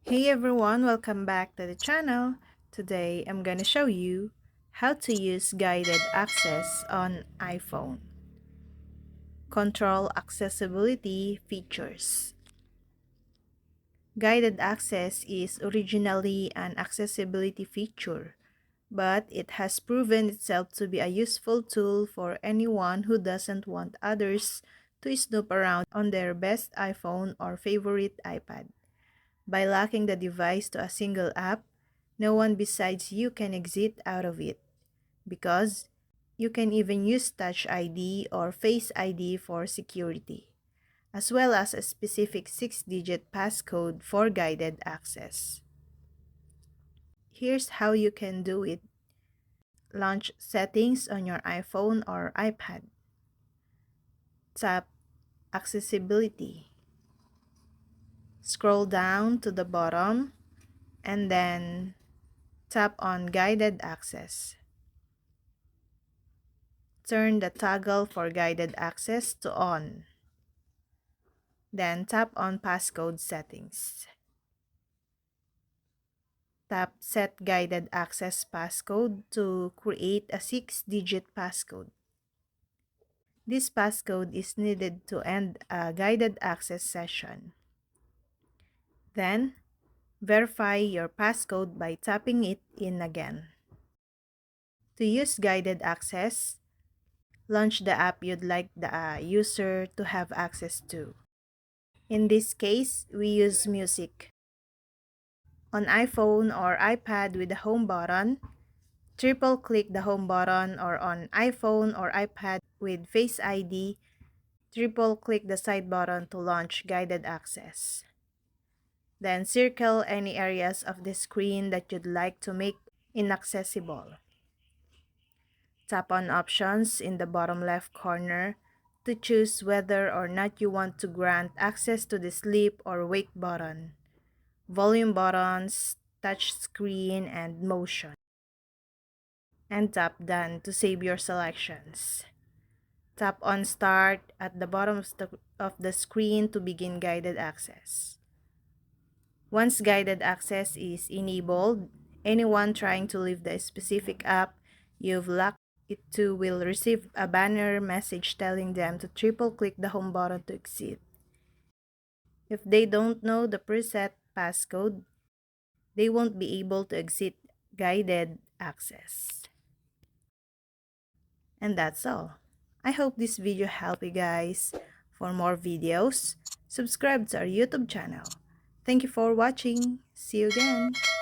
Hey everyone, welcome back to the channel. Today I'm gonna show you how to use guided access on iPhone. Control accessibility features. Guided access is originally an accessibility feature, but it has proven itself to be a useful tool for anyone who doesn't want others to snoop around on their best iPhone or favorite iPad. By locking the device to a single app, no one besides you can exit out of it, because you can even use Touch ID or Face ID for security, as well as a specific 6-digit passcode for guided access. Here's how you can do it. Launch Settings on your iPhone or iPad. Tap Accessibility. Scroll down to the bottom and then tap on Guided Access. Turn the toggle for guided access to on. Then tap on Passcode Settings. Tap Set Guided Access Passcode to create a 6-digit passcode. This passcode is needed to end a guided access session. Then, verify your passcode by tapping it in again. To use guided access, launch the app you'd like the user to have access to. In this case, we use music. On iPhone or iPad with the home button, triple-click the home button, or on iPhone or iPad with Face ID, triple-click the side button to launch guided access. Then circle any areas of the screen that you'd like to make inaccessible. Tap on Options in the bottom left corner to choose whether or not you want to grant access to the sleep or wake button, volume buttons, touch screen, and motion. And tap Done to save your selections. Tap on Start at the bottom of the screen to begin guided access. Once guided access is enabled, anyone trying to leave the specific app you've locked it to will receive a banner message telling them to triple-click the home button to exit. If they don't know the preset passcode, they won't be able to exit guided access. And that's all. I hope this video helped you guys. For more videos, subscribe to our YouTube channel. Thank you for watching. See you again.